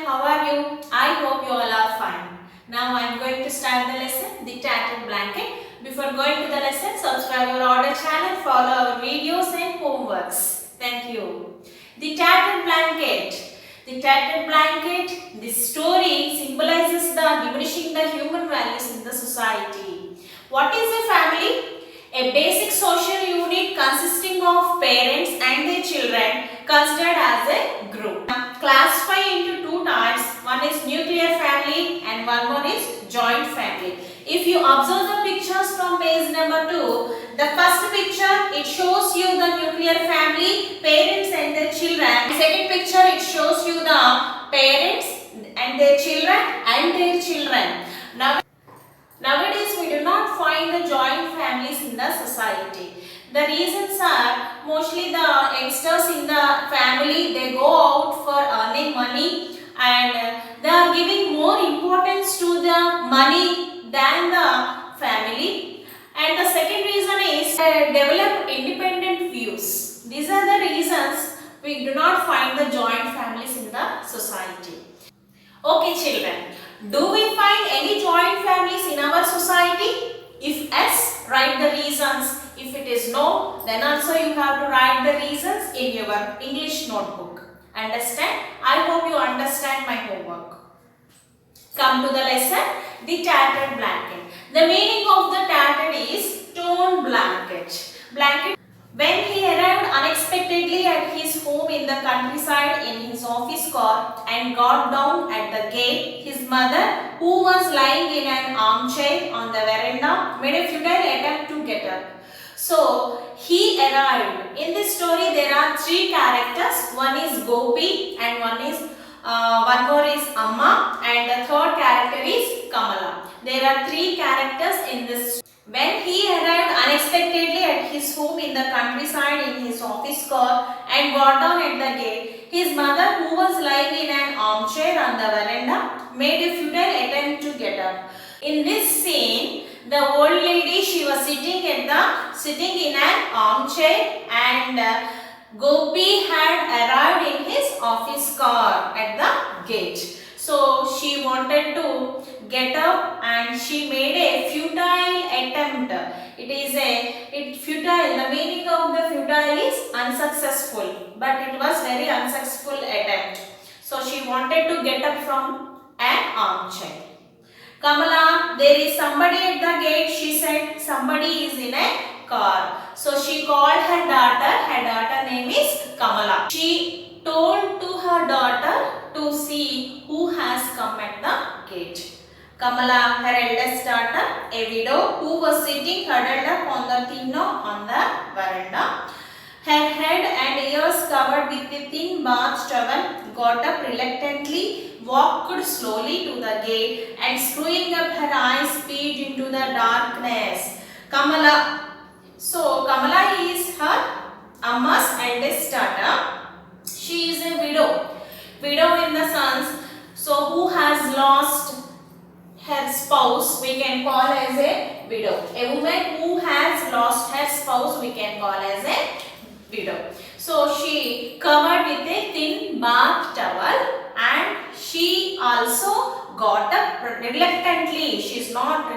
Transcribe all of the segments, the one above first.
how are you? I hope you all are fine. Now I am going to start the lesson, The Tattered Blanket. Before going to the lesson, subscribe our order channel, follow our videos and homeworks. Thank you. The Tattered Blanket. The Tattered Blanket, this story symbolizes the diminishing the human values in the society. What is a family? A basic social unit consisting of parents and their children considered as a group. Classify into two types. One is nuclear family and one more is joint family. If you observe the pictures from page number 2, the first picture it shows you the nuclear family, parents and their children. The second picture it shows you the parents and their children. Nowadays we do not find the joint families in the society. The reasons are mostly the youngsters in the family, they go out for earning money and they are giving more importance to the money than the family. And the second reason is develop independent views. These are the reasons we do not find the joint families in the society. Okay children, do we find any joint families in our society? If yes, write the reasons. If it is no, then also you have to write the reasons in your English notebook. Understand? I hope you understand my homework. Come to the lesson, the tattered blanket. The meaning of the tattered is torn blanket. When he arrived unexpectedly at his home in the countryside in his office car and got down at the gate, his mother, who was lying in an armchair on the veranda, made a futile attempt to get up. So, he arrived. In this story, there are three characters. One is Gopi and one more is Amma and the third character is Kamala. There are three characters in this story. When he arrived unexpectedly at his home in the countryside in his office car and got down at the gate, his mother, who was lying in an armchair on the veranda, made a futile attempt to get up. In this scene, the old lady, she was sitting in an armchair and Gopi had arrived in his office car at the gate. So she wanted to get up and she made a futile attempt. Futile. The meaning of the futile is unsuccessful, but it was very unsuccessful attempt. So she wanted to get up from an armchair. Kamala, there is somebody at the gate. She said somebody is in a car. So she called her daughter. Her daughter name is Kamala. She told to her daughter to see who has come at the gate. Kamala, her eldest daughter, a widow who was sitting huddled up on the tingno on the veranda. Her head and ears covered with a thin bath towel, got up reluctantly, walked slowly to the gate and screwing up her eyes peered into the darkness. Kamala is her Amma's eldest daughter. She is a widow. Widow in the sense, so who has lost her spouse, we can call as a widow. A woman who has lost her spouse, we can call as a widow. So she covered with a thin bath towel and she also got up reluctantly. Is not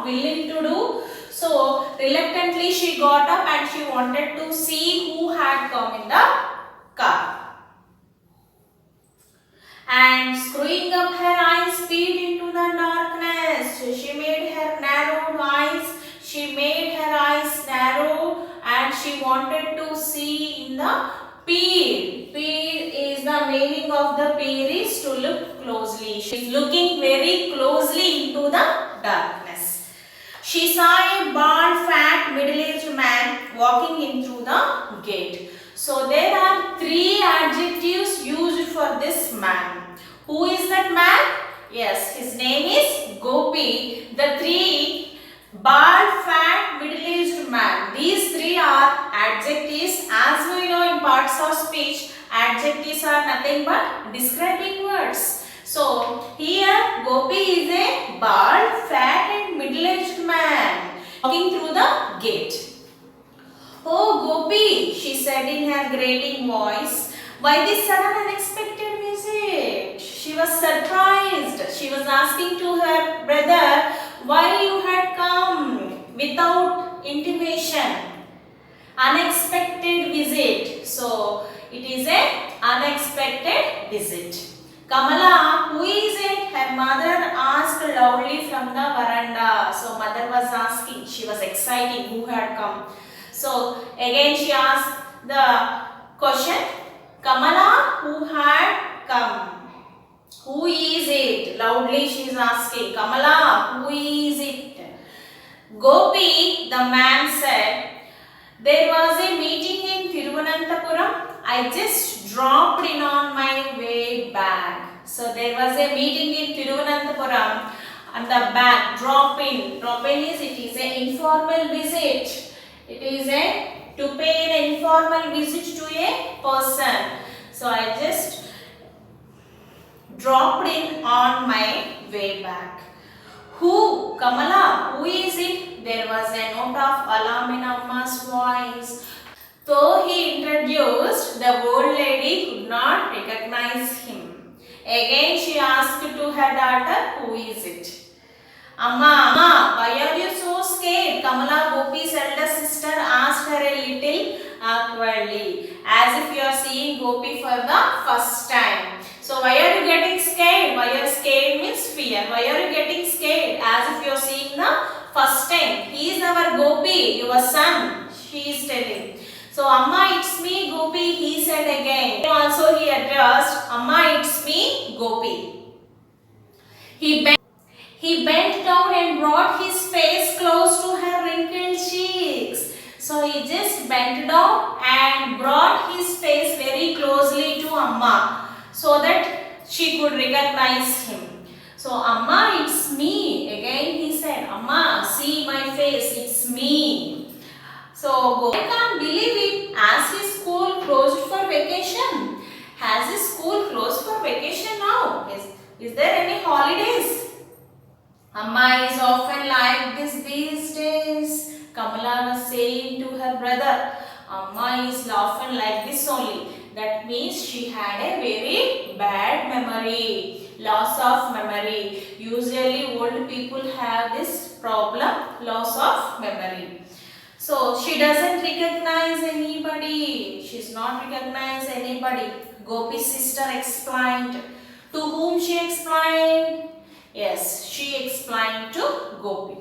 willing to do. So reluctantly she got up and she wanted to see who had come in the car. And screwing up her eyes peered into the darkness. She made her eyes narrow and she wanted to see in the peer. Peer is the meaning of the peer is to look closely. She is looking very closely into the darkness. She saw a bald, fat, middle-aged man walking in through the gate. So there are three adjectives used for this man. Who is that man? Yes, his name is Gopi. The three bald, fat, middle-aged man. These three are adjectives. As we know in parts of speech, adjectives are nothing but describing words. So here Gopi is a bald, fat and middle-aged man walking through the gate. Oh Gopi, she said in her grating voice, Why this sudden unexpected visit? She was surprised. She was asking to her brother, why you had come without intimation? Unexpected visit. So it is a unexpected visit. Kamala, who is it? Her mother asked loudly from the veranda. So mother was asking. She was excited who had come. So again she asked the question. Kamala, who had come? Who is it? Loudly she is asking. Kamala, who is it? Gopi, the man said, there was a meeting in Thiruvananthapuram. I just dropped in on my way back. So there was a meeting in Thiruvananthapuram and the back drop in. Drop in is it is an informal visit. It is a to pay an informal visit to a person. So I just dropped in on my way back. Who? Kamala, who is it? There was a note of alarm in Amma's voice. Though he introduced, the old lady could not recognize him. Again she asked to her daughter, who is it? Amma, why are you so scared? Kamala, Gopi's elder sister, asked her a little awkwardly, as if you are seeing Gopi for the first time. So why are you getting scared? Why are scared means fear. Why are you getting scared? As if you are seeing the first time. He is our Gopi, your son. She is telling. So Amma, it's me Gopi, he said again. Also he addressed, Amma, it's me Gopi. He bent down and brought his face close to her wrinkled cheeks. So he just bent down and brought his face very closely to Amma, so that she could recognize him. So, Amma, it's me. Again he said, Amma, see my face, it's me. So, I can't believe it. As his school closed for vacation. Has his school closed for vacation now? Is there any holidays? Amma is often like this these days. Kamala was saying to her brother, Amma is often like this only. That means she had a very bad memory, loss of memory. Usually old people have this problem, loss of memory. So she doesn't recognize anybody. She's not recognize anybody. Gopi's sister explained. To whom she explained? Yes, she explained to Gopi.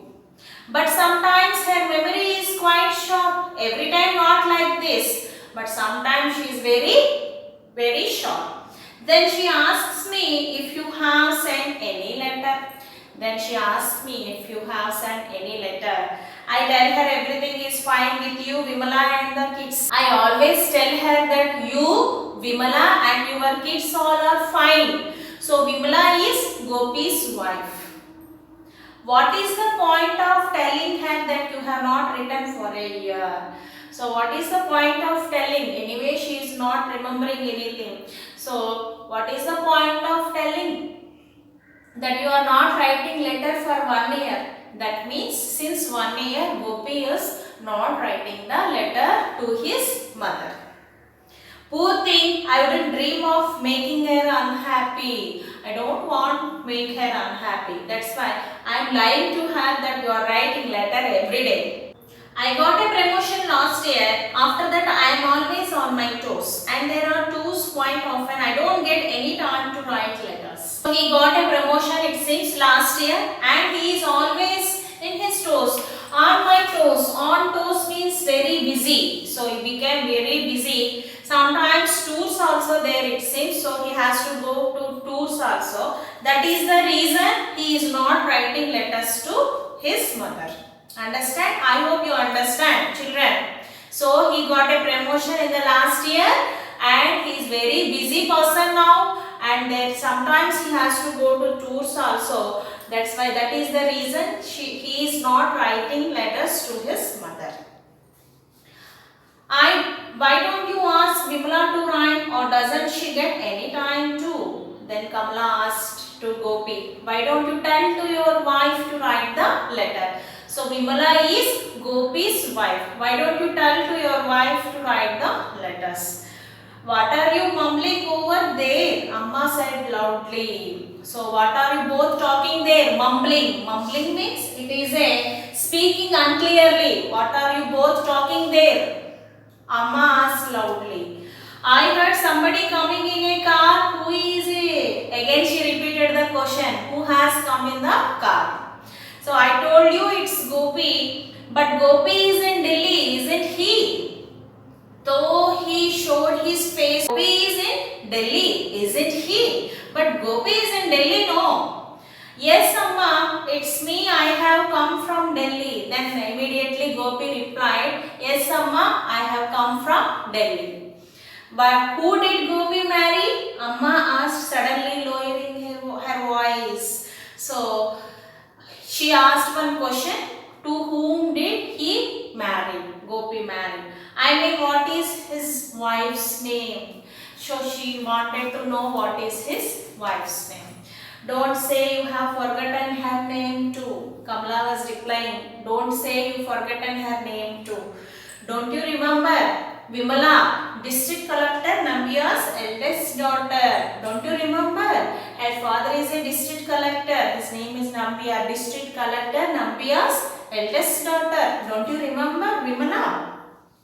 But sometimes her memory is quite short. Every time not like this. But sometimes she is very short. Then she asks me if you have sent any letter. Then she asks me if you have sent any letter. I tell her everything is fine with you, Vimala and the kids. I always tell her that you, Vimala and your kids all are fine. So Vimala is Gopi's wife. What is the point of telling her that you have not written for a year? So what is the point of telling? Anyway, she is not remembering anything. So what is the point of telling that you are not writing letter for 1 year? That means since 1 year, Gopi is not writing the letter to his mother. Poor thing, I wouldn't dream of making her unhappy. I don't want to make her unhappy. That's why I am lying to her that you are writing letter every day. I got a promotion last year. After that, I am always on my toes. And there are toes quite often. I don't get any time to write letters. So he got a promotion, it seems, last year. And he is always in his toes. On my toes. On toes means very busy. So he became very busy. Sometimes tours also there, it seems. So he has to go to tours also. That is the reason he is not writing letters to his mother. Understand? I hope you understand, children. So he got a promotion in the last year and he is very busy person now, and then sometimes he has to go to tours also. That's why, that is the reason he is not writing letters to his mother. Why don't you ask Vimala to write, or doesn't she get any time to? Then Kamala asked to Gopi, why don't you tell to your wife to write the letter? So Vimala is Gopi's wife. Why don't you tell to your wife to write the letters? What are you mumbling over there? Amma said loudly. So what are you both talking there? Mumbling. Mumbling means it is a speaking unclearly. What are you both talking there? Amma asked loudly. I heard somebody coming in a car. Who is it? Again she repeated the question. Who has come in the car? So I told you it's Gopi. But Gopi is in Delhi, isn't he? Though he showed his face, Gopi is in Delhi, isn't he? But Gopi is in Delhi, no. Yes, Amma, it's me. I have come from Delhi. Then immediately Gopi replied, yes, Amma, I have come from Delhi. But who did Gopi marry? Amma asked, suddenly lowering her voice. So she asked one question. To whom did he marry? Gopi married. I mean, what is his wife's name? So she wanted to know what is his wife's name. Don't say you have forgotten her name too. Kamala was replying. Don't say you forgotten her name too. Don't you remember Vimala, district collector Nambiya's eldest daughter? Don't you remember? Her father is a district collector. His name is Nambiya. District collector Nambiya's eldest daughter. Don't you remember Vimala?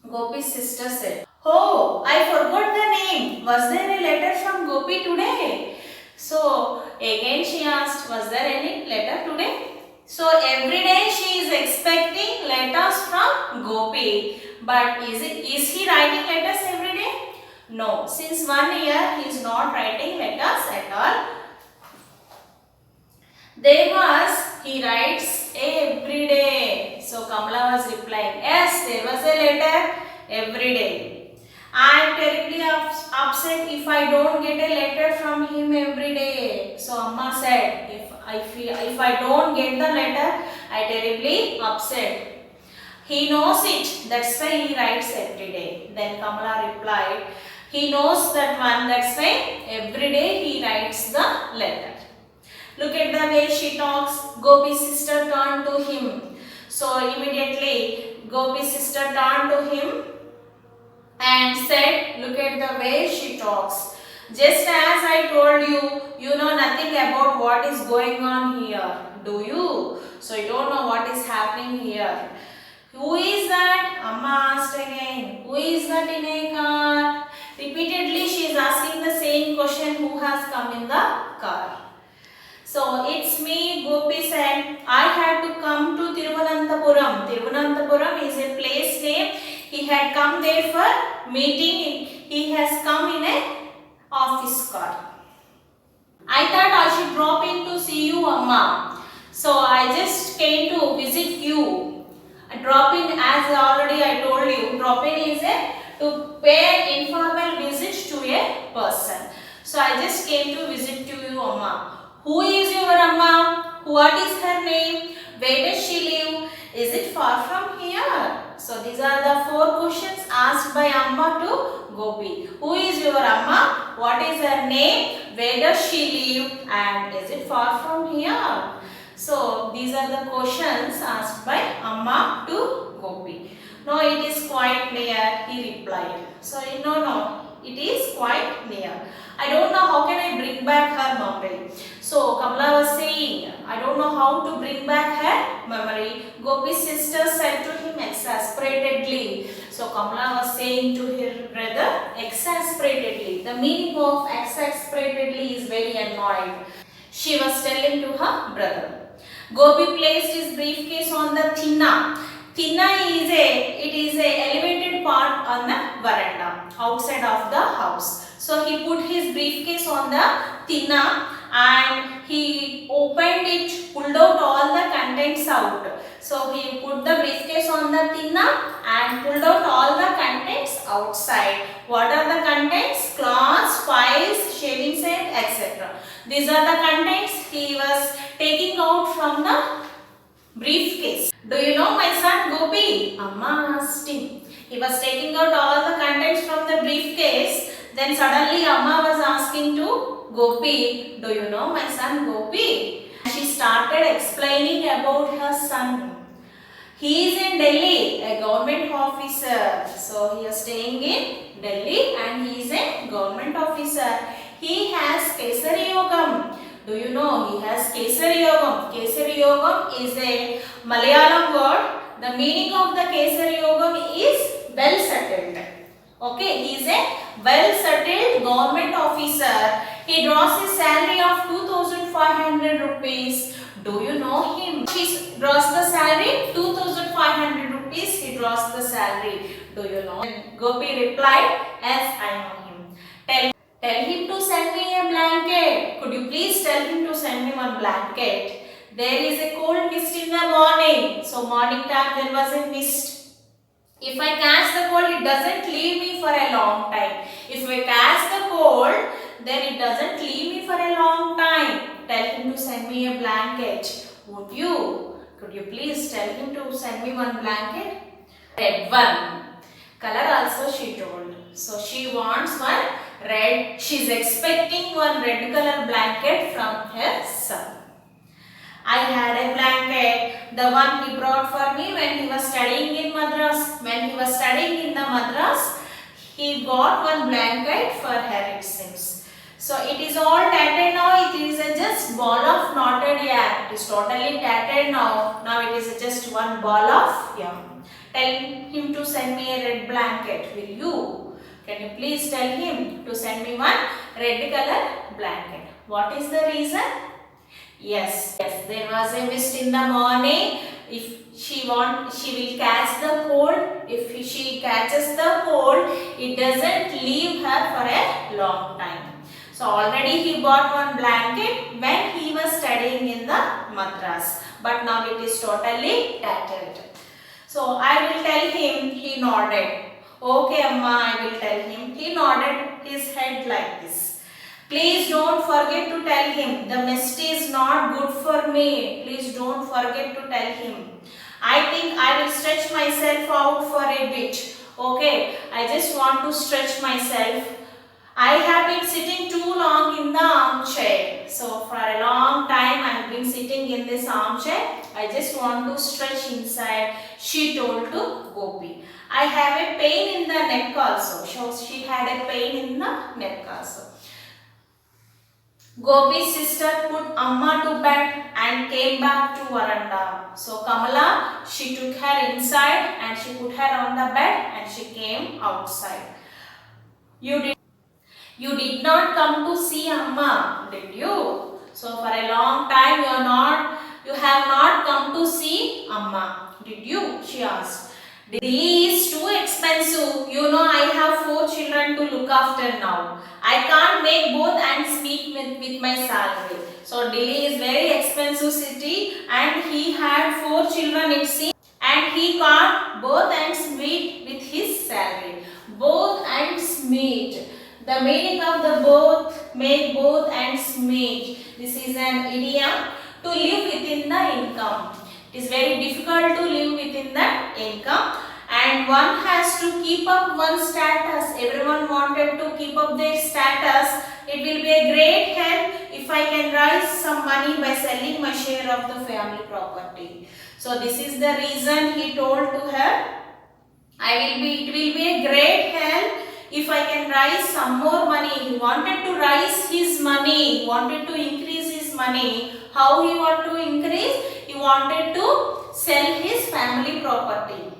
Gopi's sister said. Oh, I forgot the name. Was there a letter from Gopi today? So again she asked, was there any letter today? So every day she is expecting letters from Gopi. But is he writing letters every day? No. Since 1 year he is not writing letters at all. He writes every day. So Kamala was replying, yes, there was a letter every day. I am terribly upset if I don't get a letter from him every day. So Amma said, if I don't get the letter, I terribly upset. He knows it, that's why he writes every day. Then Kamala replied, he knows that one, that's why every day he writes the letter. Look at the way she talks. Gopi's sister turned to him. So immediately Gopi's sister turned to him and said, look at the way she talks. Just as I told you, you know nothing about what is going on here, do you? So you don't know what is happening here. Who is that? Amma asked again. Who is that in a car? Repeatedly she is asking the same question, who has come in the car? So it's me, Gopi said. I had to come to Thiruvananthapuram. Thiruvananthapuram is a place name. He had come there for meeting. He has come in a office car. I thought I should drop in to see you, Amma. So I just came to visit you. A drop in, as already I told you, drop in is to pay an informal visit to a person. So I just came to visit to you, Amma. Who is your Amma? What is her name? Where does she live? Is it far from here? So these are the 4 questions asked by Amma to Gopi. Who is your Amma? What is her name? Where does she live? And is it far from here? So these are the questions asked by Amma to Gopi. No, it is quite near, he replied. Sorry, no, it is quite near. I don't know how can I bring back her memory. So Kamala was saying, I don't know how to bring back her memory. Gopi's sister said to him exasperatedly. So Kamala was saying to her brother exasperatedly. The meaning of exasperatedly is very annoyed. She was telling to her brother. Gopi placed his briefcase on the Tinna. Tinna is a elevated part on the veranda outside of the house. So he put his briefcase on the Tinna and he opened it, pulled out all the contents out. So he put the briefcase on the Tinna and pulled out all the contents outside. What are the contents? Cloths, files, shaving set, etc. These are the contents he was taking out from the briefcase. Do you know my son Gopi? Amma asked him. He was taking out all the contents from the briefcase. Then suddenly Amma was asking to Gopi, do you know my son Gopi? She started explaining about her son. He is in Delhi, a government officer. So he is staying in Delhi and he is a government officer. He has Kesari Yogam. Do you know he has Kesari Yogam? Kesari Yogam is a Malayalam word. The meaning of the Kesari Yogam is well settled. Okay, he is a well settled government officer. He draws his salary of 2500 rupees. Do you know him? He draws the salary 2500 rupees. He draws the salary. Do you know? Gopi replied, yes, I know him. Tell him to send me a blanket. Could you please tell him to send me one blanket? There is a cold mist in the morning. So morning time there was a mist. If I catch the cold, it doesn't leave me for a long time. If I catch the cold, then it doesn't leave me for a long time. Tell him to send me a blanket. Would you? Could you please tell him to send me one blanket? Red one. Color also she told. So she wants one red. She is expecting one red color blanket from her son. I had a blanket, the one he brought for me when he was studying in Madras. When he was studying in the Madras, he got one blanket for her, it seems. So it is all tattered now. It is just ball of knotted yarn. It is totally tattered now. Now it is just one ball of yarn. Tell him to send me a red blanket. Will you? Can you please tell him to send me one red color blanket? What is the reason? Yes, there was a mist in the morning. If she will catch the cold. If she catches the cold, it doesn't leave her for a long time. So already he bought one blanket when he was studying in the Madras. But now it is totally tattered. So I will tell him, he nodded. Okay Amma, I will tell him. He nodded his head like this. Please don't forget to tell him. The mist is not good for me. Please don't forget to tell him. I think I will stretch myself out for a bit. Okay, I just want to stretch myself. I have been sitting too long in the armchair. So for a long time I have been sitting in this armchair. I just want to stretch inside, she told to Gopi. I have a pain in the neck also. So she had a pain in the neck also. Gopi's sister put Amma to bed and came back to veranda. So Kamala, she took her inside and she put her on the bed and she came outside. You did not come to see Amma, did you? So for a long time you have not come to see Amma, did you? She asked. Delhi is too expensive. You know I have 4 children to look after now. I can't make both ends meet with my salary. So Delhi is very expensive city and he had 4 children it seems and he can't both ends meet with his salary. Both ends meet. The meaning of the both, make both ends meet. This is an idiom to live within the income. It is very difficult to live within the income and one has to keep up one's status. Everyone wanted to keep up their status. It will be a great help if I can raise some money by selling my share of the family property. So this is the reason he told to her, it will be a great help if I can raise some more money. He wanted to raise his money, he wanted to increase his money. How he wanted to increase? He wanted to sell his family property.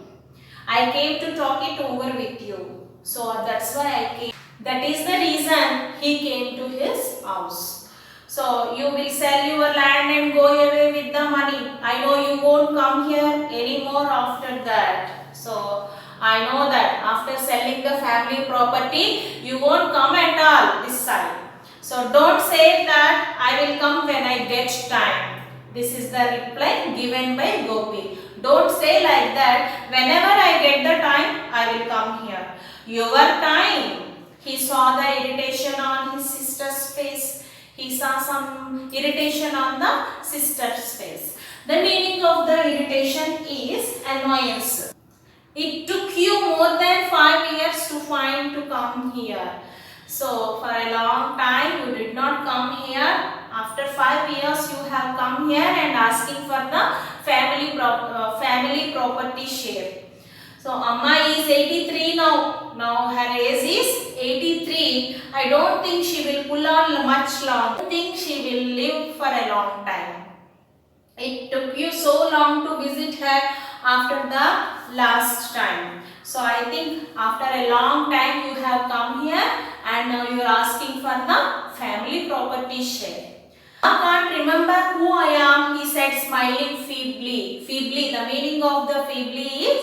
I came to talk it over with you. So that's why I came. That is the reason he came to his house. So you will sell your land and go away with the money. I know you won't come here anymore after that. So I know that after selling the family property, you won't come at all this side. So don't say that I will come when I get time. This is the reply given by Gopi. Don't say like that. Whenever I get the time, I will come here. Your time. He saw the irritation on his sister's face. He saw some irritation on the sister's face. The meaning of the irritation is annoyance. It took you more than 5 years to find to come here. So for a long time you did not come here. After 5 years you have come here and asking for the family property share. So Amma is 83 now. Now her age is 83. I don't think she will pull on much long. I think she will live for a long time. It took you so long to visit her after the last time. So I think after a long time you have come here and now you are asking for the family property share. I can't remember who I am, he said, smiling feebly. Feebly, the meaning of the feebly is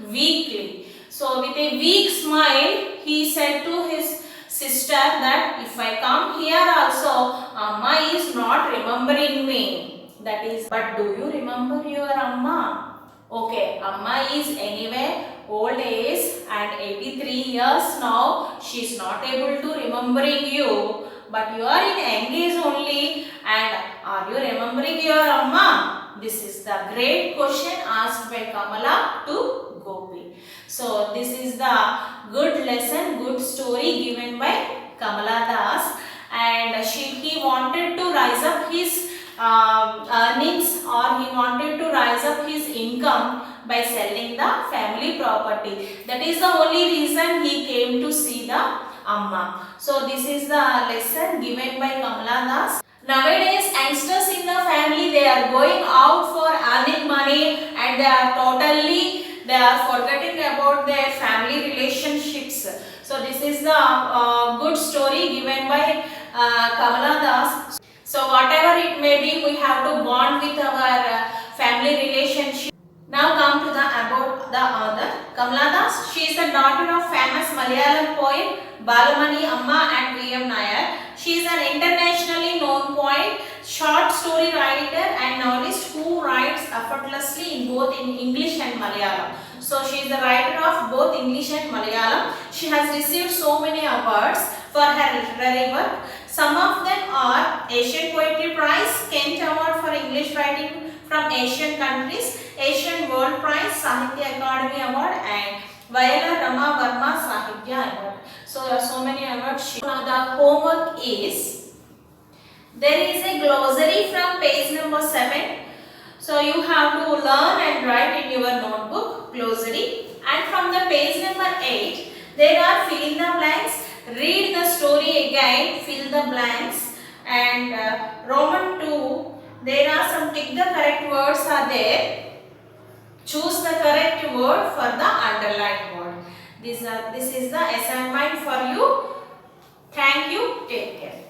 weakly. So with a weak smile, he said to his sister that if I come here also, Amma is not remembering me. That is, but do you remember your Amma? Okay, Amma is anyway old age and 83 years now. She is not able to remembering you. But you are in young age only, and are you remembering your Amma? This is the great question asked by Kamala to Gopi. So this is the good lesson, good story given by Kamala Das, and he wanted to rise up his earnings, or he wanted to rise up his income by selling the family property. That is the only reason he came to see the Amma. So this is the lesson given by Kamala Das. Nowadays youngsters in the family, they are going out for earning money and they are forgetting about their family relationships. So this is the good story given by Kamala Das. So whatever it may be, we have to bond with our family relationship. Now come to the about the author. Kamala Das. She is the daughter of famous Malayalam poet Balamani Amma and V.M. Nair. She is an internationally known poet, short story writer and novelist who writes effortlessly in both in English and Malayalam. So she is the writer of both English and Malayalam. She has received so many awards for her literary work. Some of them are Asian Poetry Prize, Kent Award for English Writing from Asian countries, Asian World Prize, Sahitya Academy Award, and Vayala Rama Verma Sahitya Award. So there are so many awards. Now the homework is, there is a glossary from page number 7. So you have to learn and write in your notebook glossary, and from the page number 8 there are fill in the blanks. Read the story again, fill the blanks, and Roman 2, there are some tick the correct words are there. Choose the correct word for the underlined word. This is the assignment for you. Thank you. Take care.